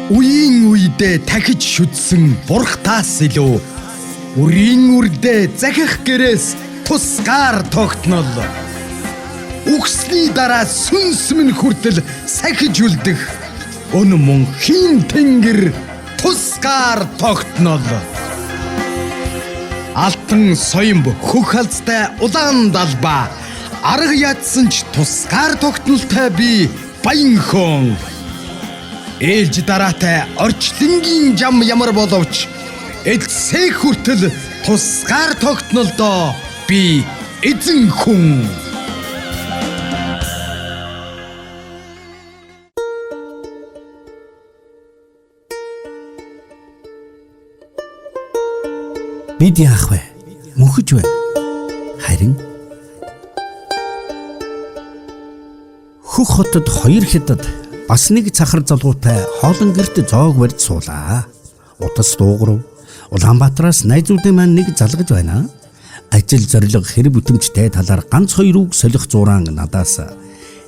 Үеийн үедээ тахиж шүдсэн бурхтаас илүү үрийн үрдээ захих гэрээс тусгаар тогтнол. Үгсний дараа сүнс минь хүртэл сахиж үлдэх өн мөн хийн тэнгэр тусгаар тогтнол. Алтан соёмб хөх халзтай улаан далба арга ядсан ч тусгаар тогтнолтой би баянхон. Ээлж дараатай орчлонгийн жам ямар боловч эцсээ хүртэл тусгаар тогтнолдоо би эзэн хүн. Бид яах вэ? Мөнхөж байна. Харин хөх хотод 2 хятад бас нэг цахар залуутай хоолон гэрт зоог барьж суулаа. Утас дууграв. Улаанбаатараас найзуудын маань нэг залгаж байна. Ажил зорилго хэрэг бүтэмжтэй талаар ганц 2 үг солих зураан надаас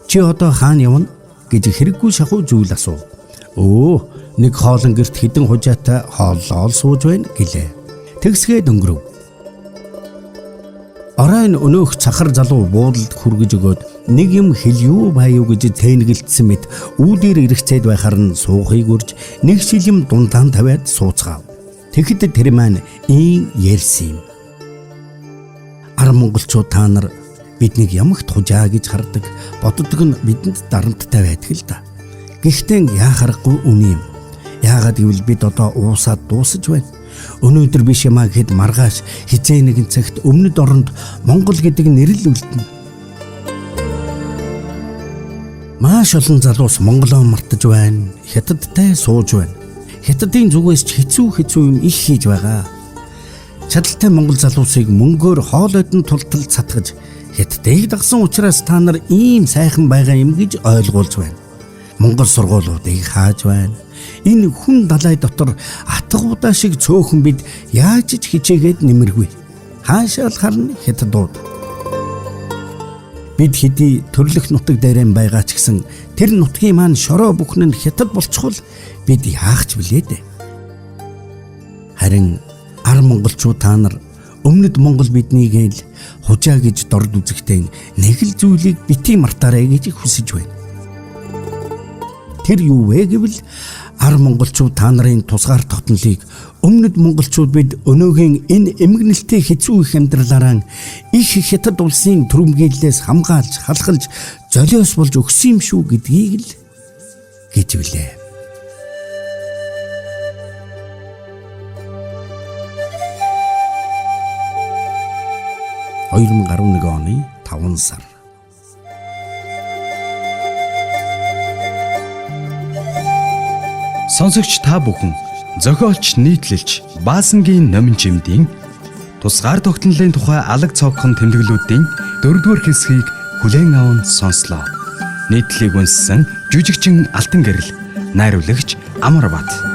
"Чи одоо хаана явна?" гэж хэрэггүй шахуу зүйл асуув. "Өө, нэг хоолон гэрт хідэн хужаатай хооллол сууж байна" гэлээ. Тэгсгээд өнгөрөв. Оройн өнөөх цахар залуу буудалд хүргэж өгөөд нэг юм хэлью баяу гэж тэнэгэлтсэн мэт үүдээр ирэхцээд байхаар нь суухыг урьж нэг шилэм дундаан тавиад сууцгаав. Тэгэхэд тэр маань ийн ярьсан юм. "Ар монголчууд та нар биднийг ямагт хужаа гэж хардаг, боддог нь бидэнд дарамттай байдаг л да. Гэхдээ яахарахгүй үний юм. Яагаад гэвэл бид одоо уусаад дуусаж байна. Өнөөдөр биш юмаа гэхэд маргааш хизээ нэгэн цагт өмнөд оронд Монгол гэдэг нэрэл үлдэнэ. Маш олон залуус Монголоо мартаж байна. Хятадтай сууж байна. Хятадын зүгээс ч хэцүү юм их хийж байгаа. Чадaltaй монгол залуусыг мөнгөөр хоолойдон тултал цатгаж Хятадыг дагсан учраас та нар ийм сайхан байгаа юм гэж ойлгуулж байна. Монгол сургуулиудыг хааж байна. Энэ хүн далай дотор атгуудаа шиг цөөхөн бид яаж ч хичээгээд нэмэргүй. Хаашаал харна хятадууд. Бид хэдий төрлөх нутаг дээрэн байгаа ч гэсэн тэр нутгийн маань шороо бүхэн нь хятад болчихвол бид яах ч билээ дээ. Харин ар монголчууд та нар өмнөд Монгол биднийг л хужаа гэж дорд үзэхдээ нэг л зүйлийг бити мартаарай гэж хүсэж байна. Тэр юу вэ гэвэл ар монголчууд та нарын тусгаар тогтнолыг өмнөд монголчууд бид өнөөгийн энэ эмгэнэлтэй хэцүү их амьдралаараа их хятад улсын түрэмгийллээс хамгаалж халахлж золиос болж өгсөн юм шүү гэдгийг л гэж билээ. (2011 оны 5 сар) Сонсогч та бүхэн зохиолч нийтлэлч Баасангийн номин жимдийн тусгаар тогтнолын тухай алаг цогхон тэмдэглэлүүдийн 4-р хэсгийг хүлээн аван сонслоо. Нийтлэлийг үнссэн жүжигчин Алтан Гэрэл, найруулагч Амар Бат.